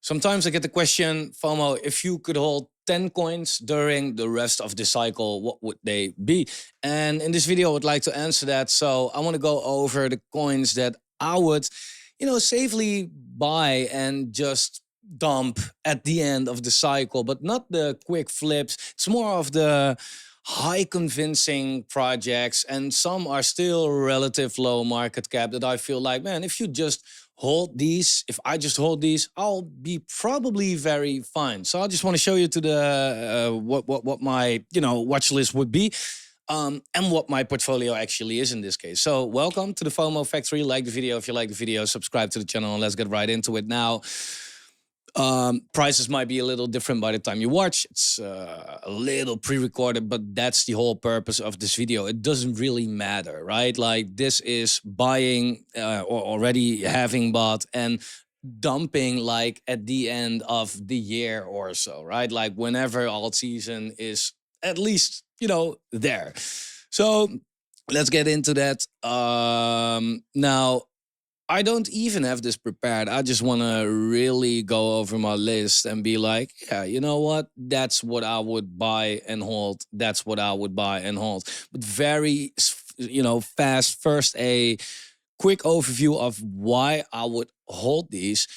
Sometimes I get the question, FOMO, if you could hold 10 coins during the rest of the cycle, what would they be? And in this video, I would like to answer that. So I want to go over the coins that I would, safely buy and just dump at the end of the cycle, but not the quick flips. It's more of the high convincing projects, and some are still relative low market cap that I feel like, man, if you just hold these, if I just hold these, I'll be probably very fine. So I just want to show you to the what my watch list would be. And what my portfolio actually is in this case. So welcome to the Fomo Factory. Like the video if you like the video, subscribe to the channel, and let's get right into it now. Prices might be a little different by the time you watch. It's a little pre-recorded, but that's the whole purpose of this video. It doesn't really matter, right? Like, this is buying or already having bought and dumping like at the end of the year or so, right? Like whenever alt season is at least, there. So let's get into that. Now, I don't even have this prepared. I just want to really go over my list and be like, yeah, you know what? That's what I would buy and hold. That's what I would buy and hold. But very, fast. First, a quick overview of why I would hold these.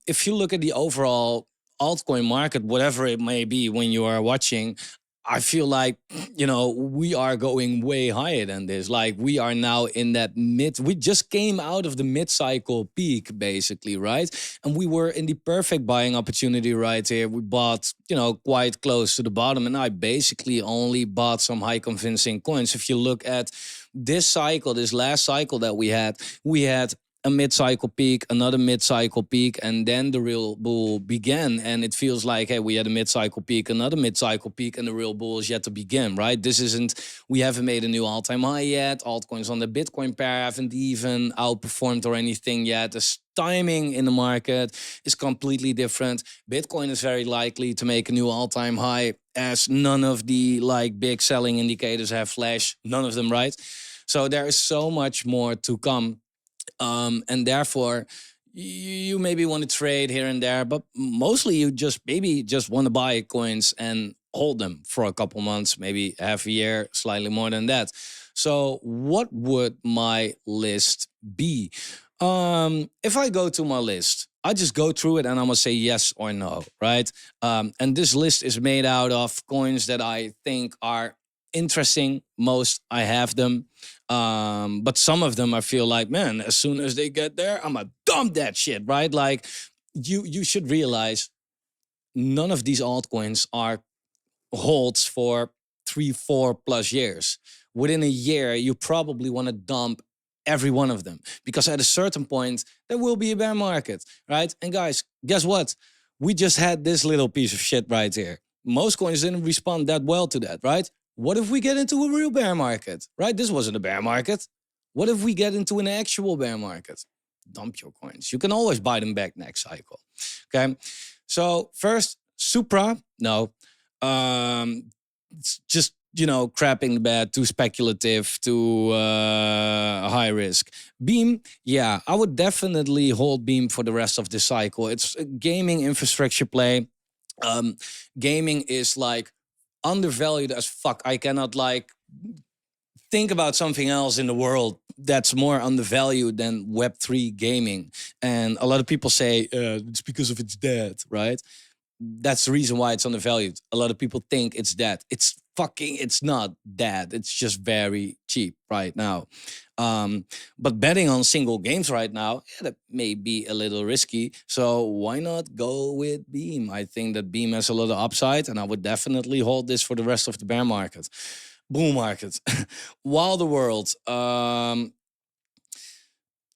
If you look at the overall altcoin market, whatever it may be when you are watching, I feel like, we are going way higher than this. Like, we are now in that we just came out of the mid-cycle peak, basically, right? And we were in the perfect buying opportunity right here. We bought, quite close to the bottom. And I basically only bought some high convincing coins. If you look at this cycle, this last cycle that we had a mid-cycle peak, another mid-cycle peak, and then the real bull began. And it feels like, hey, we had a mid-cycle peak, another mid-cycle peak, and the real bull is yet to begin, right? We haven't made a new all-time high yet. Altcoins on the Bitcoin pair haven't even outperformed or anything yet. The timing in the market is completely different. Bitcoin is very likely to make a new all-time high, as none of the big selling indicators have flashed. None of them, right? So there is so much more to come. And therefore, you maybe want to trade here and there, but mostly you just want to buy coins and hold them for a couple months, maybe half a year, slightly more than that. So what would my list be? If I go to my list, I just go through it and I'm gonna say yes or no, right? And this list is made out of coins that I think are interesting. Most I have them. But some of them I feel like, man, as soon as they get there, I'm gonna dump that shit, right? Like, you should realize none of these altcoins are holds for 3-4+ years. Within a year, you probably want to dump every one of them, because at a certain point there will be a bear market, right? And guys, guess what? We just had this little piece of shit right here. Most coins didn't respond that well to that, right? What if we get into a real bear market, right? This wasn't a bear market. What if we get into an actual bear market? Dump your coins. You can always buy them back next cycle. Okay. So first, Supra, no. It's just, crapping the bed, too speculative, too high risk. Beam, yeah, I would definitely hold Beam for the rest of the cycle. It's a gaming infrastructure play. Gaming is undervalued as fuck. I cannot think about something else in the world that's more undervalued than Web3 gaming. And a lot of people say it's because of its dead, right? That's the reason why it's undervalued. A lot of people think it's dead. It's not dead. It's just very cheap right now. But betting on single games right now, yeah, that may be a little risky. So why not go with Beam? I think that Beam has a lot of upside, and I would definitely hold this for the rest of the bear market. Bull market. Wilder World.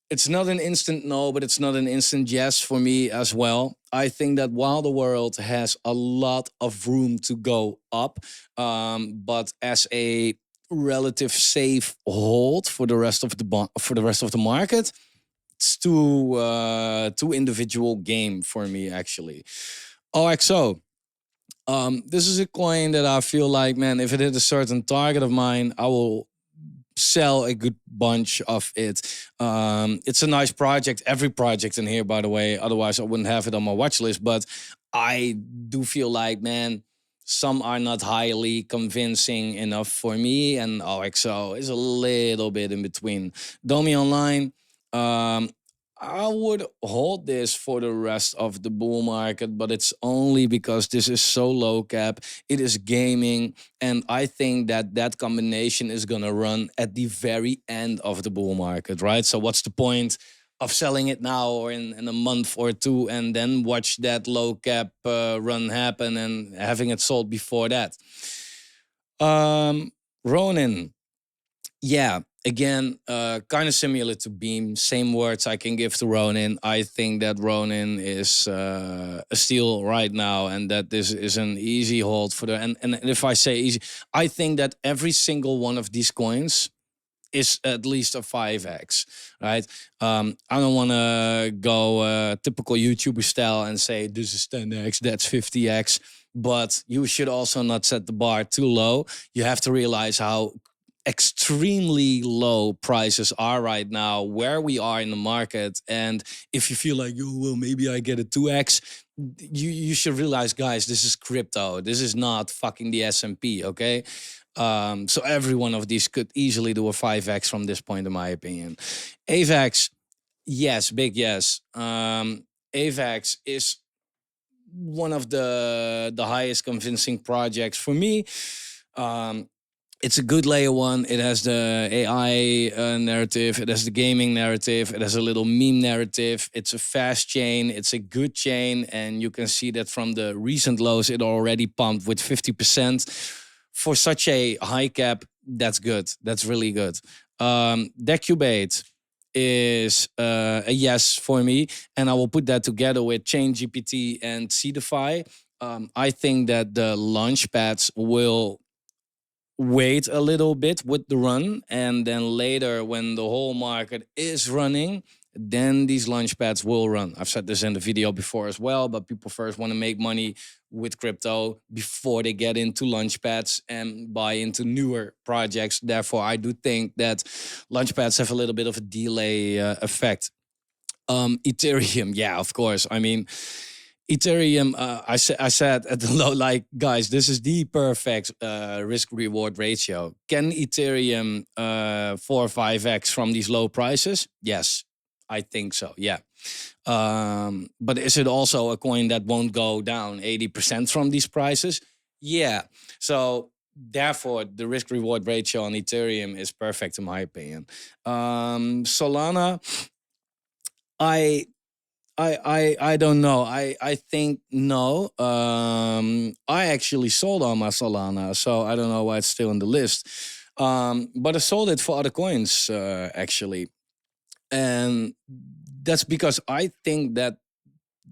It's not an instant no, but it's not an instant yes for me as well. I think that Wilder World has a lot of room to go up, but as a relative safe hold for the rest of the market, it's too individual game for me actually. OXO. This is a coin that I feel like, man, if it hit a certain target of mine, I will sell a good bunch of it. It's a nice project. Every project in here, by the way. Otherwise, I wouldn't have it on my watch list. But I do feel like, man, some are not highly convincing enough for me, and OXO is a little bit in between. Domi Online, um, I would hold this for the rest of the bull market, but it's only because this is so low cap. It is gaming, and I think that that combination is gonna run at the very end of the bull market, right? So what's the point of selling it now or in a month or two, and then watch that low cap run happen and having it sold before that? Ronin, yeah, again, kind of similar to Beam. Same words I can give to Ronin. I think that Ronin is a steal right now, and that this is an easy hold for the. And if I say easy, I think that every single one of these coins is at least a 5x, right? I don't want to go typical YouTuber style and say this is 10x, that's 50x, but you should also not set the bar too low. You have to realize how extremely low prices are right now, where we are in the market. And if you feel like, oh, well, maybe I get a 2x, you should realize, guys, this is crypto. This is not fucking the S&P, okay? So every one of these could easily do a 5x from this point, in my opinion. AVAX, yes, big yes. AVAX is one of the highest convincing projects for me. It's a good layer one. It has the AI narrative. It has the gaming narrative. It has a little meme narrative. It's a fast chain. It's a good chain. And you can see that from the recent lows, it already pumped with 50%. For such a high cap, that's good. That's really good. Decubate is a yes for me. And I will put that together with ChainGPT and Seedify. I think that the launch pads will wait a little bit with the run, and then later when the whole market is running, then these launch pads will run. I've said this in the video before as well, but people first want to make money with crypto before they get into launch pads and buy into newer projects. Therefore, I do think that launch pads have a little bit of a delay effect. Ethereum, yeah, of course. I mean, Ethereum, I said at the low, like, guys, this is the perfect risk reward ratio. Can Ethereum 4 or 5x from these low prices? Yes, I think so. Yeah. But is it also a coin that won't go down 80% from these prices? Yeah. So therefore, the risk reward ratio on Ethereum is perfect in my opinion. Solana, I don't know. I think no. I actually sold all my Solana, so I don't know why it's still on the list. But I sold it for other coins actually, and that's because I think that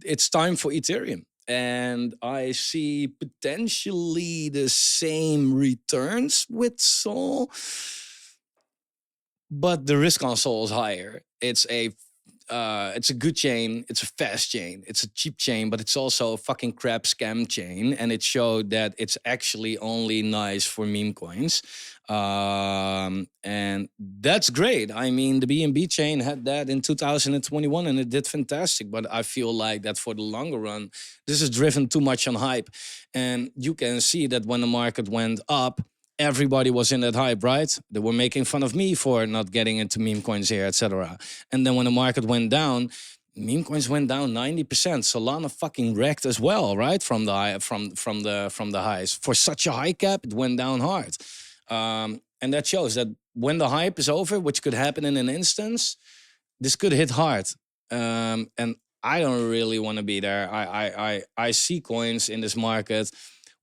it's time for Ethereum, and I see potentially the same returns with Sol, but the risk on Sol is higher. It's a good chain. It's a fast chain. It's a cheap chain, but it's also a fucking crap scam chain. And it showed that it's actually only nice for meme coins. And that's great. I mean, the BNB chain had that in 2021 and it did fantastic. But I feel like that for the longer run, this is driven too much on hype. And you can see that when the market went up, everybody was in that hype, right? They were making fun of me for not getting into meme coins here, etc. And then when the market went down, meme coins went down 90%. Solana fucking wrecked as well, right? From the high, from the highs. For such a high cap, it went down hard. And that shows that when the hype is over, which could happen in an instance, this could hit hard. And I don't really want to be there. I see coins in this market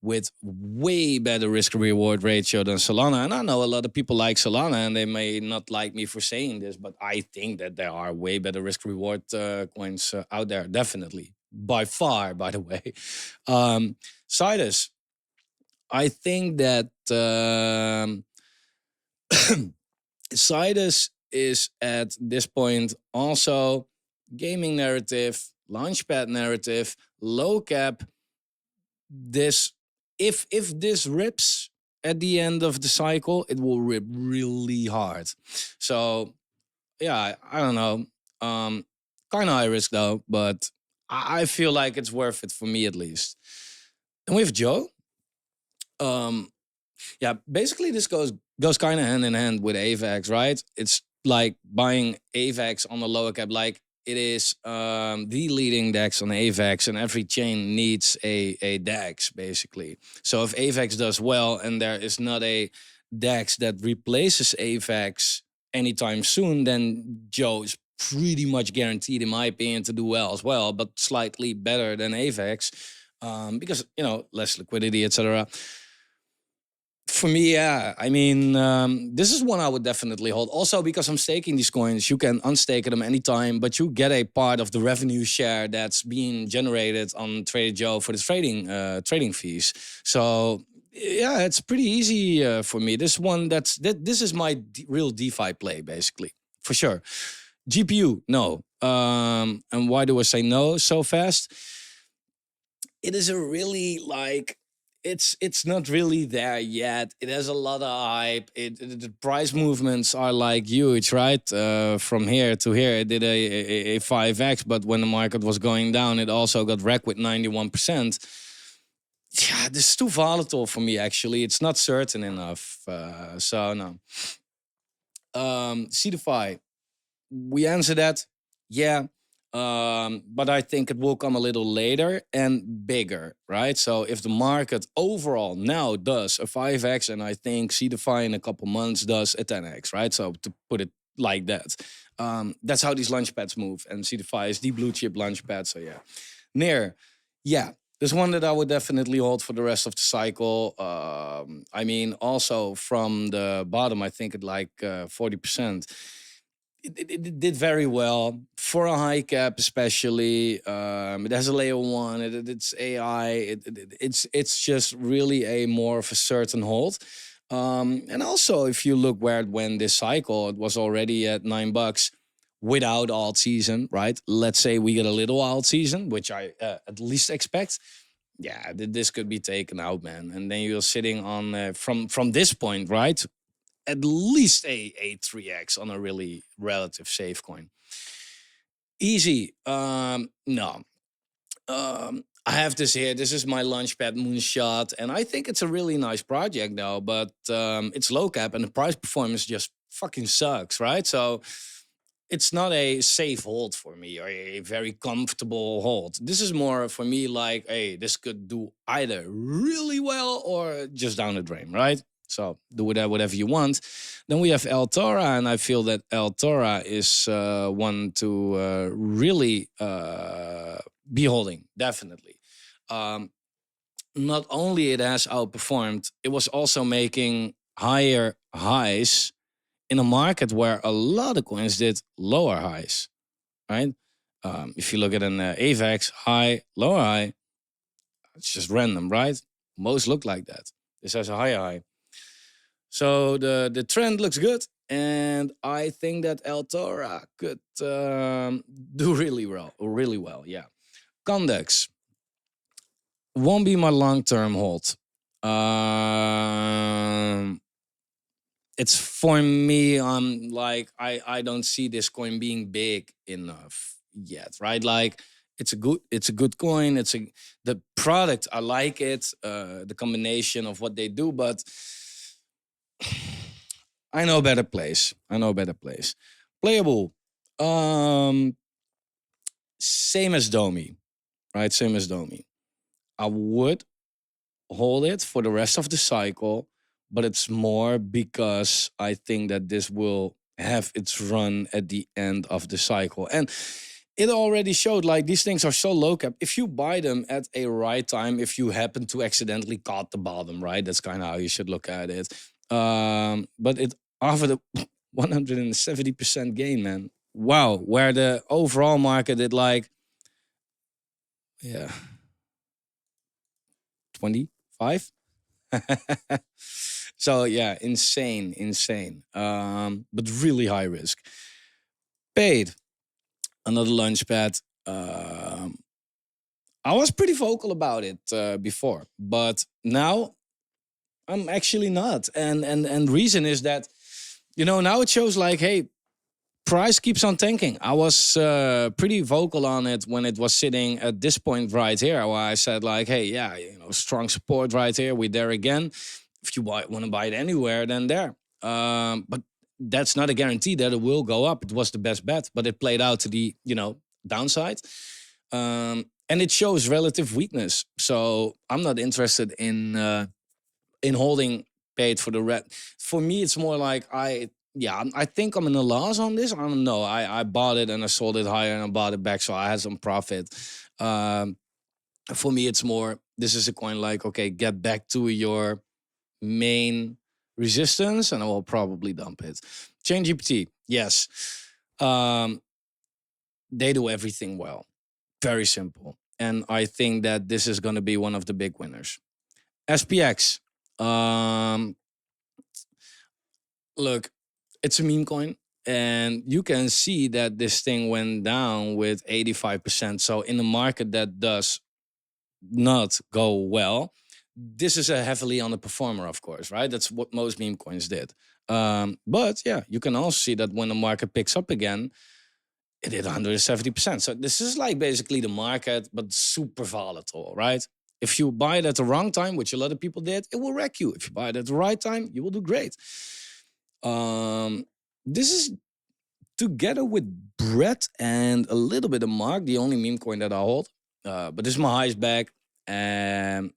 with way better risk reward ratio than Solana. And I know a lot of people like Solana and they may not like me for saying this, but I think that there are way better risk reward coins out there, definitely. By far, by the way. Sidus, I think that Sidus is at this point also gaming narrative, launchpad narrative, low cap. This if this rips, at the end of the cycle, it will rip really hard. So yeah, I don't know. Kind of high risk though, but I feel like it's worth it for me at least. And with Joe, um, yeah, basically this goes kind of hand in hand with AVAX, right? It's like buying AVAX on the lower cap, like it is the leading DEX on AVAX, and every chain needs a DEX basically. So if AVAX does well and there is not a DEX that replaces AVAX anytime soon, then Joe is pretty much guaranteed, in my opinion, to do well as well, but slightly better than AVAX because less liquidity, etc. For me, yeah. I mean, this is one I would definitely hold. Also, because I'm staking these coins, you can unstake them anytime, but you get a part of the revenue share that's being generated on Trader Joe for the trading fees. So yeah, it's pretty easy for me. This is my real DeFi play, basically, for sure. GPU, no. And why do I say no so fast? It is a really like it's not really there yet. It has a lot of hype. The price movements are like huge, right? From here to here, it did a 5x, but when the market was going down, it also got wrecked with 91%. Yeah, this is too volatile for me. Actually, it's not certain enough. So no. CeFi, we answered that. Yeah. But I think it will come a little later and bigger, right? So if the market overall now does a 5x, and I think CeFi in a couple months does a 10x, right? So to put it like that, that's how these launchpads move. And CeFi is the blue chip launchpad. So yeah, near, yeah. There's one that I would definitely hold for the rest of the cycle. I mean, also from the bottom, I think it like 40%. It did very well for a high cap, especially. It has a layer one. It's AI. It's just really a more of a certain hold. And also, if you look where it went this cycle, it was already at $9 without alt season, right? Let's say we get a little alt season, which I at least expect. Yeah, this could be taken out, man. And then you're sitting on from this point, right? At least a 3x on a really relative safe coin. Easy. No. I have this here. This is my Launchpad Moonshot, and I think it's a really nice project, though. But it's low cap, and the price performance just fucking sucks, right? So it's not a safe hold for me or a very comfortable hold. This is more for me like, hey, this could do either really well or just down the drain, right? So do with that whatever you want. Then we have Altora, and I feel that Altora is one to really be holding, definitely. Um, Not only it has outperformed, it was also making higher highs in a market where a lot of coins did lower highs, right? If you look at an AVAX high, lower high, it's just random, right? Most look like that. This has a higher high. So the trend looks good. And I think that Altora could do really well, yeah. Condex won't be my long-term hold. It's for me, like I don't see this coin being big enough yet, right? Like it's a good coin. The product, I like it, the combination of what they do, but I know better place. Playable. Um Same as Domi, right? Same as Domi. I would hold it for the rest of the cycle, but it's more because I think that this will have its run at the end of the cycle. And it already showed like these things are so low cap. If you buy them at a right time, if you happen to accidentally caught the bottom, right? That's kind of how you should look at it. But it offered a 170% gain, man. Wow. Where the overall market did like, yeah, 25. So yeah, insane. But really high risk. Paid another launchpad. I was pretty vocal about it before, but now I'm actually not. And reason is that, now it shows like, hey, price keeps on tanking. I was pretty vocal on it when it was sitting at this point right here, where I said like, hey, yeah, strong support right here. We're there again. If you want to buy it anywhere, then there. But that's not a guarantee that it will go up. It was the best bet, but it played out to the downside. And it shows relative weakness. So I'm not interested in holding paid for the red. For me, it's more like I think I'm in a loss on this. I don't know. I bought it and I sold it higher and I bought it back, so I had some profit. Um, for me, it's more. This is a coin like, okay, get back to your main resistance, and I will probably dump it. Chain GPT, yes, um, they do everything well. Very simple, and I think that this is going to be one of the big winners. SPX. Um, Look, it's a meme coin. And you can see that this thing went down with 85%. So in a market that does not go well, this is a heavily underperformer, of course, right? That's what most meme coins did. But yeah, you can also see that when the market picks up again, it did 170%. So this is like basically the market, but super volatile, right? If you buy it at the wrong time, which a lot of people did, it will wreck you. If you buy it at the right time, you will do great. This is together with Brett and a little bit of Mark, the only meme coin that I hold. But this is my highest back, and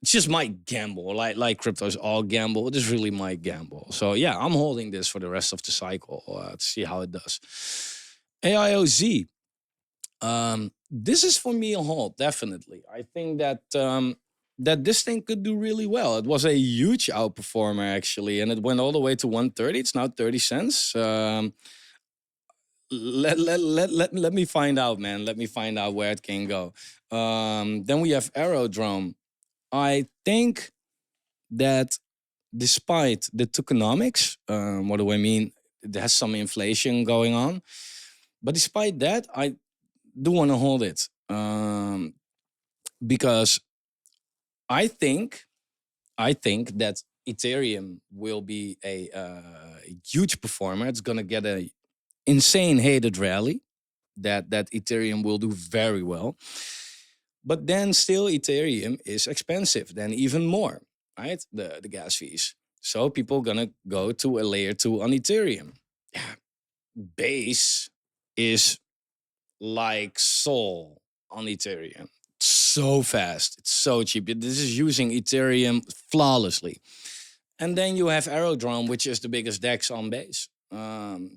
it's just my gamble. Like crypto's all gamble. It is really my gamble. So yeah, I'm holding this for the rest of the cycle to see how it does. AIOZ. This is for me a hold, definitely. I think that that this thing could do really well. It was a huge outperformer actually, and it went all the way to 130. It's now 30 cents. Let me find out, man. Let me find out where it can go. Then we have Aerodrome. I think that despite the tokenomics, what do I mean? There's some inflation going on. But despite that, I do want to hold it. Because I think that Ethereum will be a huge performer. It's gonna get a insane hated rally. That Ethereum will do very well. But then still Ethereum is expensive, then even more, right? The gas fees. So people gonna go to a layer 2 on Ethereum. Base is like Sol on Ethereum. So fast. It's so cheap. This is using Ethereum flawlessly. And then you have Aerodrome, which is the biggest DEX on Base.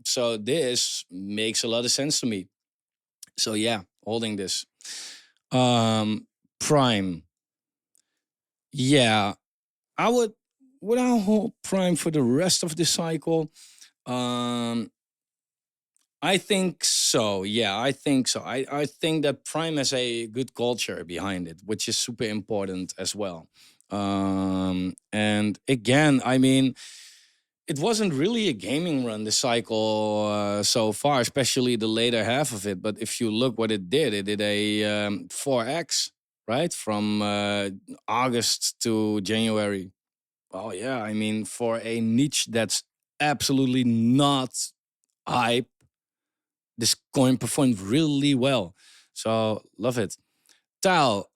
So this makes a lot of sense to me. So yeah, holding this. Prime. Yeah, I would I hold Prime for the rest of the cycle? I think so. Yeah, I think so. I think that Prime has a good culture behind it, which is super important as well. And again, I mean, it wasn't really a gaming run this cycle so far, especially the later half of it. But if you look what it did a 4x, right? From August to January. Oh, yeah. I mean, for a niche that's absolutely not hype, this coin performed really well. So, love it. Tau,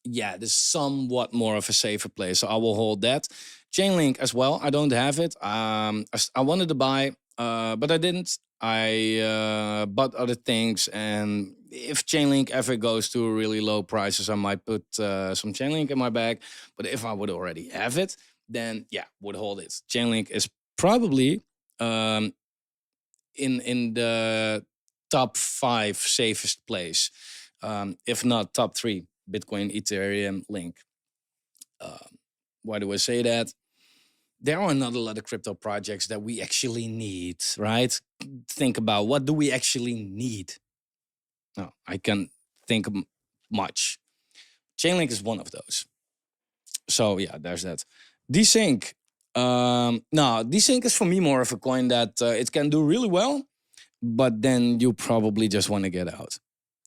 yeah, this is somewhat more of a safer play. So I will hold that. Chainlink as well. I don't have it. I wanted to buy, but I didn't. I bought other things, and if Chainlink ever goes to really low prices, I might put some Chainlink in my bag. But if I would already have it, then yeah, would hold it. Chainlink is probably in the top 5 safest plays, if not top 3. Bitcoin, Ethereum, Link. Why do I say that? There are not a lot of crypto projects that we actually need, right? Think about, what do we actually need? No, I can think much. Chainlink is one of those. So yeah, there's that. Desync. No, Desync is for me more of a coin that it can do really well, but then you probably just want to get out.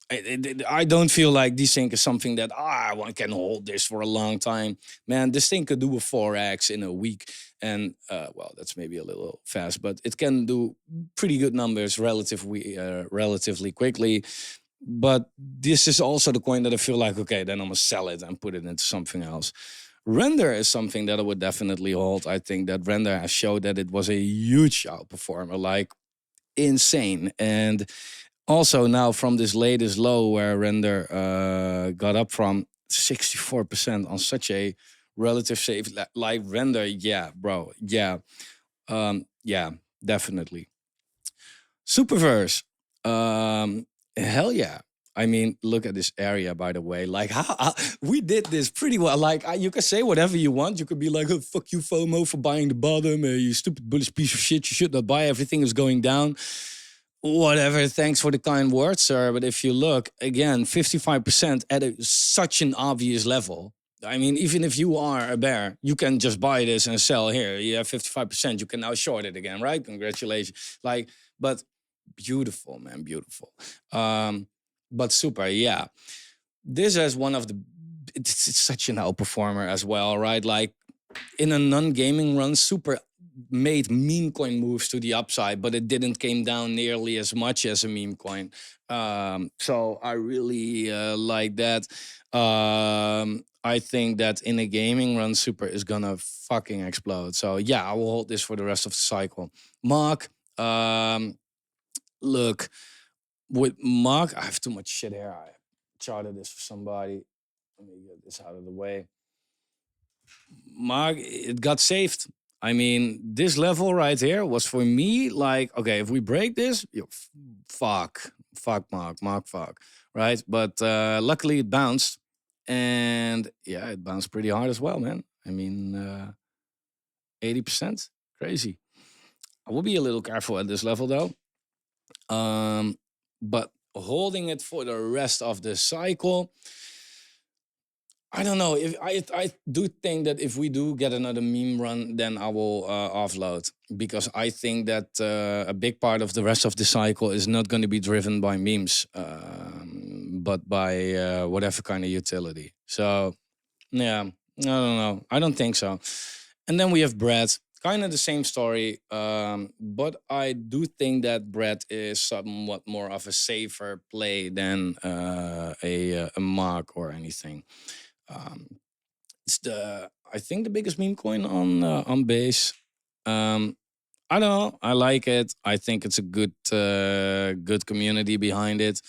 I don't feel like this thing is something that one can hold this for a long time. Man, this thing could do a 4x in a week. And well, that's maybe a little fast, but it can do pretty good numbers relatively quickly. But this is also the coin that I feel like, okay, then I'm gonna sell it and put it into something else. Render is something that I would definitely hold. I think that Render has showed that it was a huge outperformer, like insane. And also now from this latest low where Render got up from 64% on such a relative safe like Render, yeah, bro, yeah, definitely. Superverse. Hell yeah. I mean, look at this area, by the way. Like, we did this pretty well. Like, you can say whatever you want. You could be like, oh, fuck you, FOMO, for buying the bottom. You stupid bullish piece of shit. You should not buy. Everything is going down. Whatever. Thanks for the kind words, sir. But if you look, again, 55% at such an obvious level. I mean, even if you are a bear, you can just buy this and sell here. You have 55%. You can now short it again, right? Congratulations. Like, but beautiful, man, beautiful. But super, yeah. This is one of the. It's such an outperformer as well, right? Like in a non-gaming run, super made meme coin moves to the upside, but it didn't came down nearly as much as a meme coin. So I really like that. I think that in a gaming run, super is gonna fucking explode. So yeah, I will hold this for the rest of the cycle. Mark, look, with Mark, I have too much shit here. I charted this for somebody. Let me get this out of the way. Mark, it got saved. I mean, this level right here was for me like, okay, if we break this, fuck, Mark, fuck, right? But luckily it bounced, and yeah, it bounced pretty hard as well, man. I mean, 80%, crazy. I will be a little careful at this level though. But holding it for the rest of the cycle, I don't know. If I do think that if we do get another meme run, then I will offload, because I think that a big part of the rest of the cycle is not going to be driven by memes, but by whatever kind of utility. So yeah, I don't know. I don't think so. And then we have Brad. Kind of the same story, but I do think that Brad is somewhat more of a safer play than a mark or anything. Um, it's I think the biggest meme coin on base. I don't know. I like it. I think it's a good community behind it.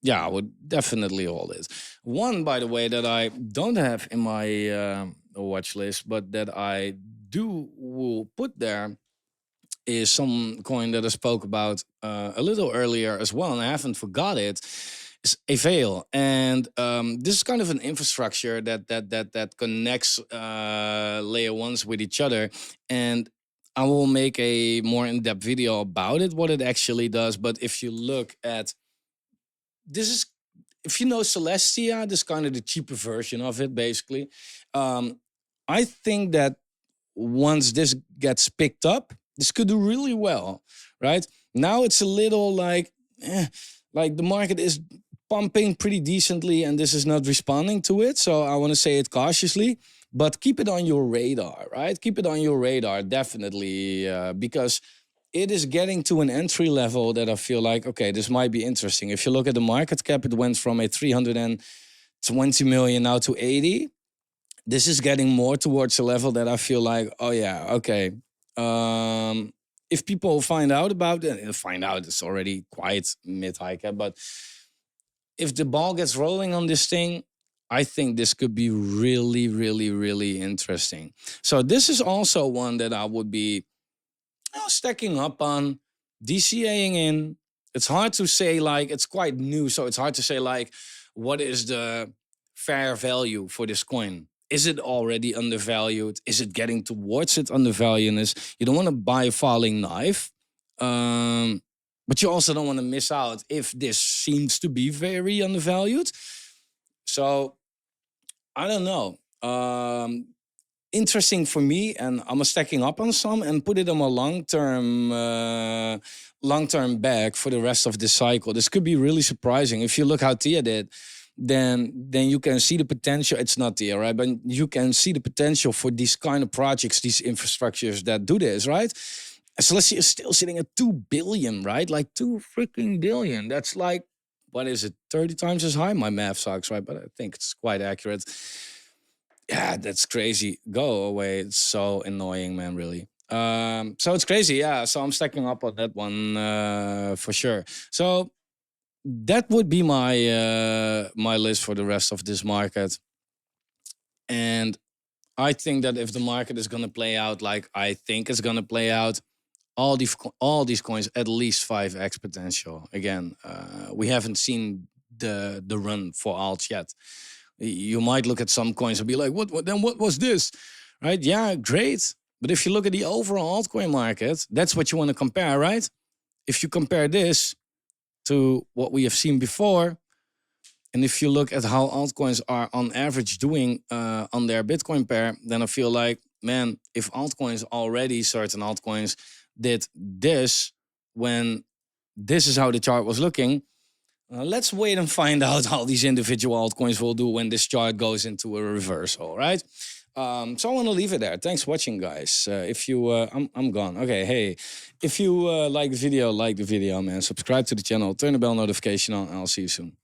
Yeah, I would definitely hold it. One, by the way, that I don't have in my watch list, but that I will put there is some coin that I spoke about a little earlier as well, and I haven't forgot it. Is Avail, and this is kind of an infrastructure that connects layer ones with each other, and I will make a more in-depth video about it, what it actually does. But if you look at this is if you know Celestia, this is kind of the cheaper version of it, basically. I think that once this gets picked up, this could do really well, right? Now it's a little like the market is pumping pretty decently and this is not responding to it. So I want to say it cautiously, but keep it on your radar, right? Keep it on your radar, definitely, because it is getting to an entry level that I feel like, okay, this might be interesting. If you look at the market cap, it went from a 320 million now to 80. This is getting more towards a level that I feel like, oh yeah, okay. If people find out about it, it's already quite mid-high cap, but if the ball gets rolling on this thing, I think this could be really, really, really interesting. So this is also one that I would be stacking up on, DCAing in. It's hard to say, like, it's quite new, so it's hard to say, like, what is the fair value for this coin? Is it already undervalued? Is it getting towards its undervaluedness? You don't want to buy a falling knife, but you also don't want to miss out if this seems to be very undervalued. So I don't know. interesting for me, and I'm stacking up on some and put it on a long-term bag for the rest of this cycle. This could be really surprising. If you look how Tia did, then you can see the potential. It's not Tia, right? But you can see the potential for these kind of projects, these infrastructures that do this, right? Celestia is still sitting at 2 billion, right? Like 2 freaking billion. That's like, what is it? 30 times as high. My math sucks, right? But I think it's quite accurate. Yeah, that's crazy. Go away. It's so annoying, man, really. So it's crazy, yeah. So I'm stacking up on that one for sure. So that would be my list for the rest of this market. And I think that if the market is gonna play out like I think it's gonna play out, all these coins at least 5x potential. Again, we haven't seen the run for alts yet. You might look at some coins and be like, what was this? Right? Yeah, great. But if you look at the overall altcoin market, that's what you want to compare, right? If you compare this to what we have seen before, and if you look at how altcoins are on average doing on their Bitcoin pair, then I feel like, man, if altcoins already, certain altcoins did this when this is how the chart was looking, let's wait and find out how these individual altcoins will do when this chart goes into a reversal, right? So I want to leave it there. Thanks for watching, guys. If you, I'm gone. Okay, hey, if you like the video, man. Subscribe to the channel, turn the bell notification on, and I'll see you soon.